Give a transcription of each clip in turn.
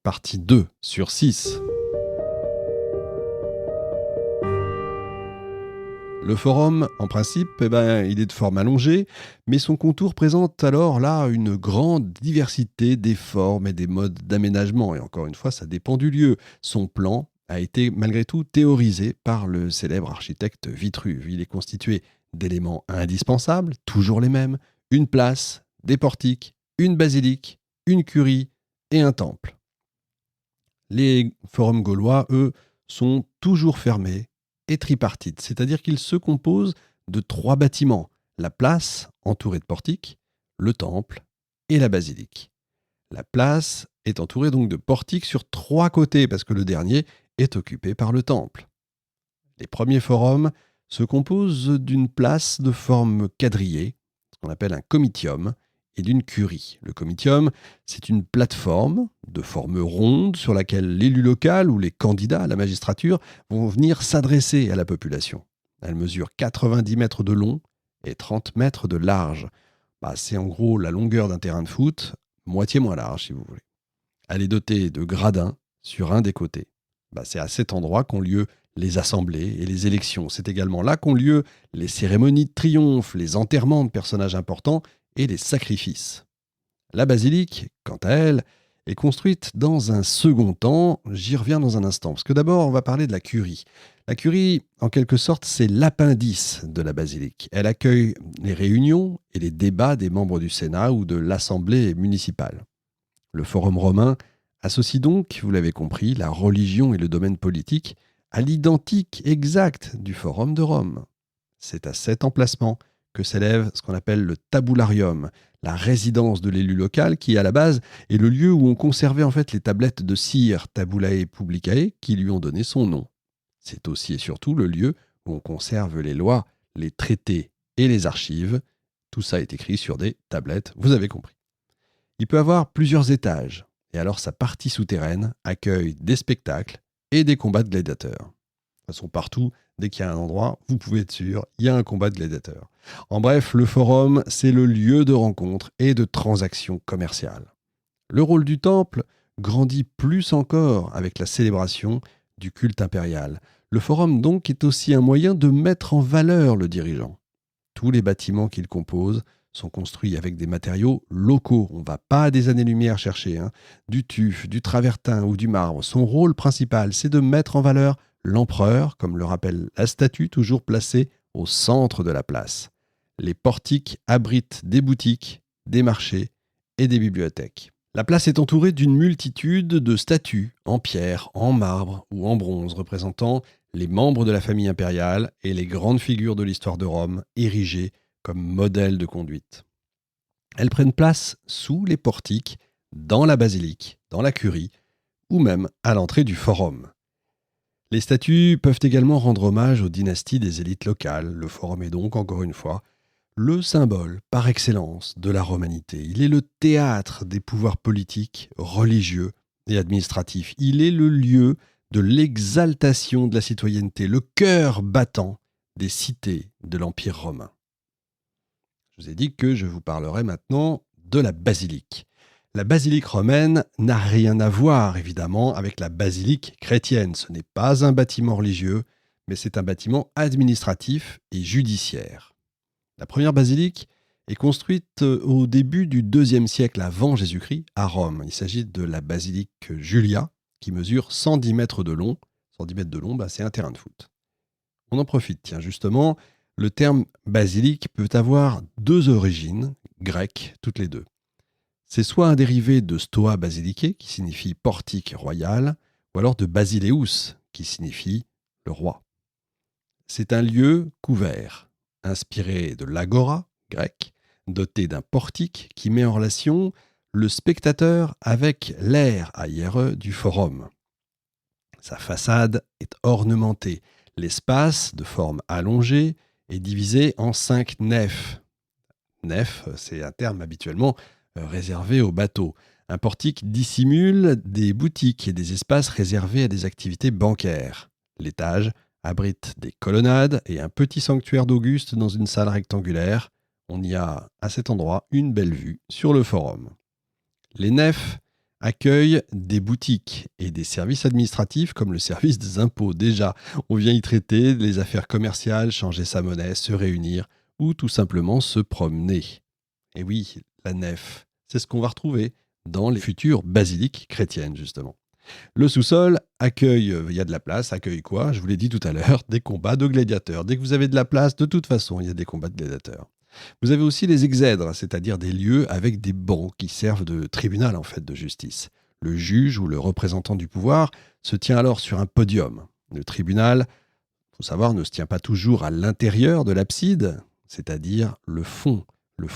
partie 2 sur 6. Le forum, en principe, il est de forme allongée, mais son contour présente alors là une grande diversité des formes et des modes d'aménagement. Et encore une fois, ça dépend du lieu. Son plan a été malgré tout théorisé par le célèbre architecte Vitruve. Il est constitué d'éléments indispensables, toujours les mêmes, une place, des portiques, une basilique, une curie et un temple. Les forums gaulois, eux, sont toujours fermés et tripartites, c'est-à-dire qu'ils se composent de 3 bâtiments, la place entourée de portiques, le temple et la basilique. La place est entourée donc de portiques sur 3 côtés, parce que le dernier est occupé par le temple. Les premiers forums se composent d'une place de forme quadrillée, ce qu'on appelle un comitium, et d'une curie. Le comitium, c'est une plateforme de forme ronde sur laquelle l'élu local ou les candidats à la magistrature vont venir s'adresser à la population. Elle mesure 90 mètres de long et 30 mètres de large. C'est en gros la longueur d'un terrain de foot, moitié moins large si vous voulez. Elle est dotée de gradins sur un des côtés. C'est à cet endroit qu'ont lieu les assemblées et les élections. C'est également là qu'ont lieu les cérémonies de triomphe, les enterrements de personnages importants et les sacrifices. La basilique, quant à elle, est construite dans un second temps. J'y reviens dans un instant, parce que d'abord, on va parler de la curie. La curie, en quelque sorte, c'est l'appendice de la basilique. Elle accueille les réunions et les débats des membres du Sénat ou de l'Assemblée municipale. Le Forum romain associe donc, vous l'avez compris, la religion et le domaine politique à l'identique exact du Forum de Rome. C'est à cet emplacement que s'élève ce qu'on appelle le tabularium, la résidence de l'élu local qui, à la base, est le lieu où on conservait en fait les tablettes de cire tabulae publicae qui lui ont donné son nom. C'est aussi et surtout le lieu où on conserve les lois, les traités et les archives. Tout ça est écrit sur des tablettes, vous avez compris. Il peut avoir plusieurs étages, et alors sa partie souterraine accueille des spectacles et des combats de gladiateurs. De toute façon, partout, dès qu'il y a un endroit, vous pouvez être sûr, il y a un combat de gladiateurs. En bref, le forum, c'est le lieu de rencontre et de transactions commerciales. Le rôle du temple grandit plus encore avec la célébration du culte impérial. Le forum, donc, est aussi un moyen de mettre en valeur le dirigeant. Tous les bâtiments qu'il compose sont construits avec des matériaux locaux. On ne va pas à des années-lumière chercher, du tuf, du travertin ou du marbre. Son rôle principal, c'est de mettre en valeur l'empereur, comme le rappelle la statue, toujours placée au centre de la place. Les portiques abritent des boutiques, des marchés et des bibliothèques. La place est entourée d'une multitude de statues en pierre, en marbre ou en bronze, représentant les membres de la famille impériale et les grandes figures de l'histoire de Rome, érigées comme modèle de conduite. Elles prennent place sous les portiques, dans la basilique, dans la curie, ou même à l'entrée du forum. Les statues peuvent également rendre hommage aux dynasties des élites locales. Le forum est donc, encore une fois, le symbole par excellence de la romanité. Il est le théâtre des pouvoirs politiques, religieux et administratifs. Il est le lieu de l'exaltation de la citoyenneté, le cœur battant des cités de l'Empire romain. Je vous ai dit que je vous parlerai maintenant de la basilique. La basilique romaine n'a rien à voir, évidemment, avec la basilique chrétienne. Ce n'est pas un bâtiment religieux, mais c'est un bâtiment administratif et judiciaire. La première basilique est construite au début du IIe siècle avant Jésus-Christ à Rome. Il s'agit de la basilique Julia, qui mesure 110 mètres de long. 110 mètres de long, c'est un terrain de foot. On en profite, justement. Le terme basilique peut avoir 2 origines, grecques, toutes les 2. C'est soit un dérivé de stoa basiliké, qui signifie portique royal, ou alors de basileus, qui signifie le roi. C'est un lieu couvert, inspiré de l'agora, grec, doté d'un portique qui met en relation le spectateur avec l'aire aïre du forum. Sa façade est ornementée. L'espace, de forme allongée, est divisé en 5 nefs. Nef, c'est un terme habituellement réservé aux bateaux. Un portique dissimule des boutiques et des espaces réservés à des activités bancaires. L'étage abrite des colonnades et un petit sanctuaire d'Auguste dans une salle rectangulaire. On y a, à cet endroit, une belle vue sur le forum. Les nefs accueille des boutiques et des services administratifs comme le service des impôts. Déjà, on vient y traiter les affaires commerciales, changer sa monnaie, se réunir ou tout simplement se promener. Et oui, la nef, c'est ce qu'on va retrouver dans les futures basiliques chrétiennes, justement. Le sous-sol accueille, il y a de la place, accueille quoi? Je vous l'ai dit tout à l'heure, des combats de gladiateurs. Dès que vous avez de la place, de toute façon, il y a des combats de gladiateurs. Vous avez aussi les exèdres, c'est-à-dire des lieux avec des bancs qui servent de tribunal en fait de justice. Le juge ou le représentant du pouvoir se tient alors sur un podium. Le tribunal, faut savoir, ne se tient pas toujours à l'intérieur de l'abside, c'est-à-dire le fond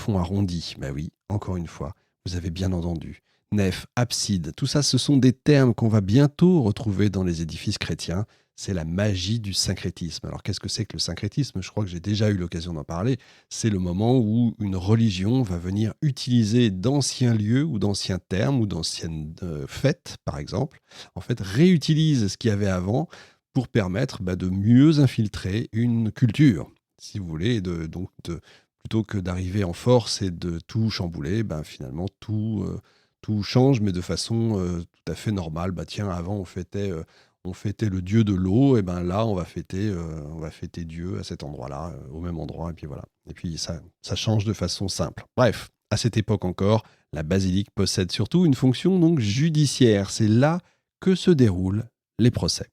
arrondi. Ben oui, encore une fois, vous avez bien entendu. Nef, abside, tout ça, ce sont des termes qu'on va bientôt retrouver dans les édifices chrétiens. C'est la magie du syncrétisme. Alors qu'est-ce que c'est que le syncrétisme? Je crois que j'ai déjà eu l'occasion d'en parler. C'est le moment où une religion va venir utiliser d'anciens lieux ou d'anciens termes ou d'anciennes fêtes, par exemple. En fait, réutilise ce qu'il y avait avant pour permettre de mieux infiltrer une culture, si vous voulez, plutôt que d'arriver en force et de tout chambouler, finalement tout change, mais de façon tout à fait normale. Tiens, avant on fêtait le dieu de l'eau, et là on va fêter Dieu à cet endroit-là, au même endroit, et puis voilà. Et puis ça change de façon simple. Bref, à cette époque encore, la basilique possède surtout une fonction donc judiciaire. C'est là que se déroulent les procès.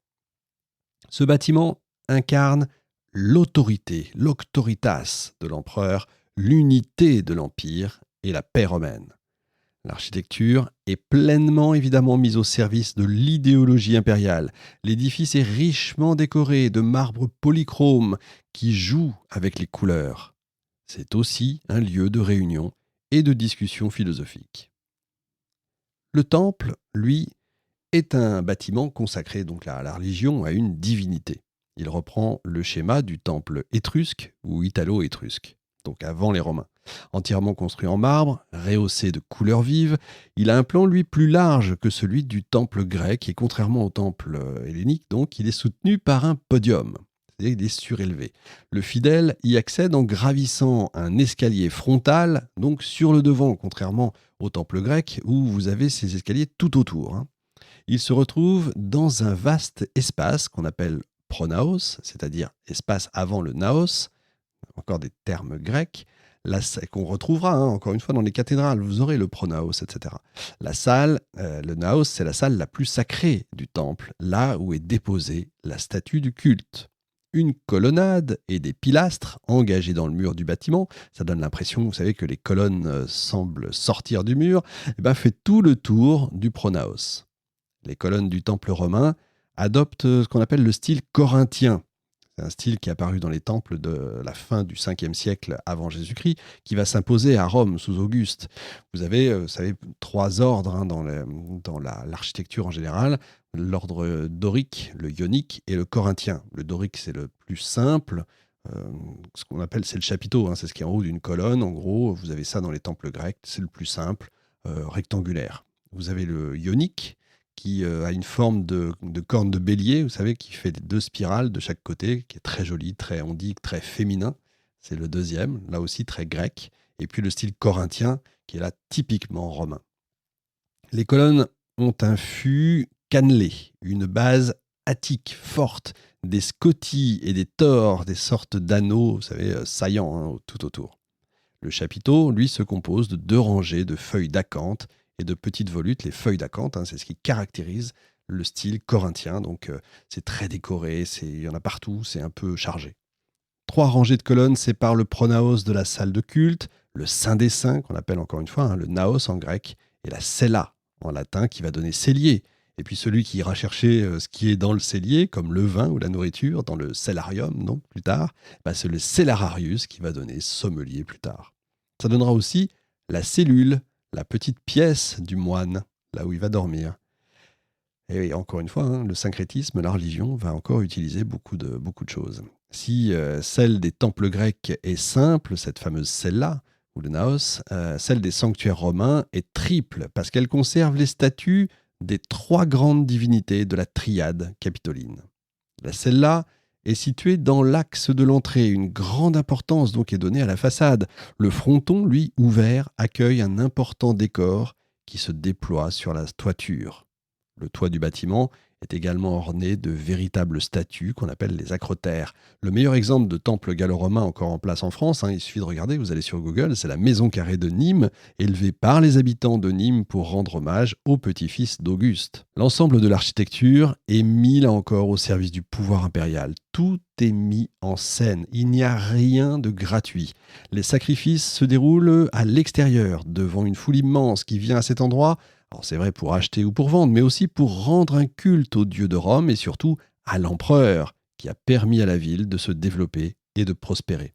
Ce bâtiment incarne l'autorité, l'auctoritas de l'empereur, l'unité de l'empire et la paix romaine. L'architecture est pleinement évidemment mise au service de l'idéologie impériale. L'édifice est richement décoré de marbre polychrome qui joue avec les couleurs. C'est aussi un lieu de réunion et de discussion philosophique. Le temple, lui, est un bâtiment consacré donc à la religion, à une divinité. Il reprend le schéma du temple étrusque ou italo-étrusque, donc avant les Romains. Entièrement construit en marbre, rehaussé de couleurs vives, il a un plan, lui, plus large que celui du temple grec et contrairement au temple hellénique, donc, il est soutenu par un podium. C'est-à-dire qu'il est surélevé. Le fidèle y accède en gravissant un escalier frontal, donc sur le devant, contrairement au temple grec où vous avez ces escaliers tout autour. Il se retrouve dans un vaste espace qu'on appelle pronaos, c'est-à-dire espace avant le naos, encore des termes grecs, qu'on retrouvera encore une fois dans les cathédrales, vous aurez le pronaos, etc. La salle, le naos, c'est la salle la plus sacrée du temple, là où est déposée la statue du culte. Une colonnade et des pilastres engagés dans le mur du bâtiment, ça donne l'impression, vous savez, que les colonnes semblent sortir du mur, fait tout le tour du pronaos. Les colonnes du temple romain adoptent ce qu'on appelle le style corinthien. C'est un style qui est apparu dans les temples de la fin du 5e siècle avant Jésus-Christ, qui va s'imposer à Rome sous Auguste. Vous avez, vous savez, 3 ordres dans l'architecture en général. L'ordre dorique, le ionique et le corinthien. Le dorique, c'est le plus simple. Ce qu'on appelle, c'est le chapiteau. C'est ce qui est en haut d'une colonne. En gros, vous avez ça dans les temples grecs. C'est le plus simple, rectangulaire. Vous avez le ionique, qui a une forme de corne de bélier, vous savez, qui fait 2 spirales de chaque côté, qui est très joli, très, on dit, très féminin. C'est le deuxième, là aussi très grec. Et puis le style corinthien, qui est là typiquement romain. Les colonnes ont un fût cannelé, une base attique forte, des scoties et des tores, des sortes d'anneaux, vous savez, saillants tout autour. Le chapiteau, lui, se compose de 2 rangées de feuilles d'acanthe et de petites volutes. Les feuilles d'acanthe, c'est ce qui caractérise le style corinthien. Donc, c'est très décoré, il y en a partout, c'est un peu chargé. 3 rangées de colonnes séparent le pronaos de la salle de culte, le saint des saints, qu'on appelle encore une fois le naos en grec, et la cella en latin, qui va donner cellier. Et puis celui qui ira chercher ce qui est dans le cellier, comme le vin ou la nourriture, dans le cellarium, non, plus tard, c'est le cellararius qui va donner sommelier plus tard. Ça donnera aussi la cellule, la petite pièce du moine, là où il va dormir. Et encore une fois, le syncrétisme, la religion, va encore utiliser beaucoup de choses. Si celle des temples grecs est simple, cette fameuse cella, ou le naos, celle des sanctuaires romains est triple, parce qu'elle conserve les statues des 3 grandes divinités de la triade capitoline. La cella est située dans l'axe de l'entrée. Une grande importance donc est donnée à la façade. Le fronton, lui, ouvert, accueille un important décor qui se déploie sur la toiture. Le toit du bâtiment est également orné de véritables statues qu'on appelle les acrotères. Le meilleur exemple de temple gallo-romain encore en place en France, il suffit de regarder, vous allez sur Google, c'est la maison carrée de Nîmes, élevée par les habitants de Nîmes pour rendre hommage au petit-fils d'Auguste. L'ensemble de l'architecture est mis là encore au service du pouvoir impérial. Tout est mis en scène, il n'y a rien de gratuit. Les sacrifices se déroulent à l'extérieur, devant une foule immense qui vient à cet endroit. Alors c'est vrai pour acheter ou pour vendre, mais aussi pour rendre un culte au dieu de Rome et surtout à l'empereur qui a permis à la ville de se développer et de prospérer.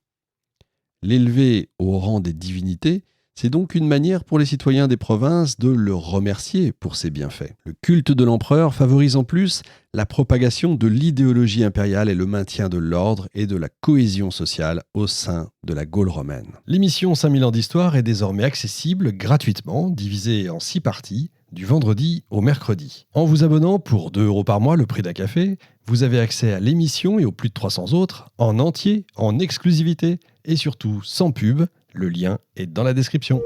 L'élever au rang des divinités, c'est donc une manière pour les citoyens des provinces de le remercier pour ses bienfaits. Le culte de l'empereur favorise en plus la propagation de l'idéologie impériale et le maintien de l'ordre et de la cohésion sociale au sein de la Gaule romaine. L'émission 5000 ans d'histoire est désormais accessible gratuitement, divisée en 6 parties, du vendredi au mercredi. En vous abonnant pour 2 € par mois, le prix d'un café, vous avez accès à l'émission et aux plus de 300 autres, en entier, en exclusivité et surtout sans pub. Le lien est dans la description.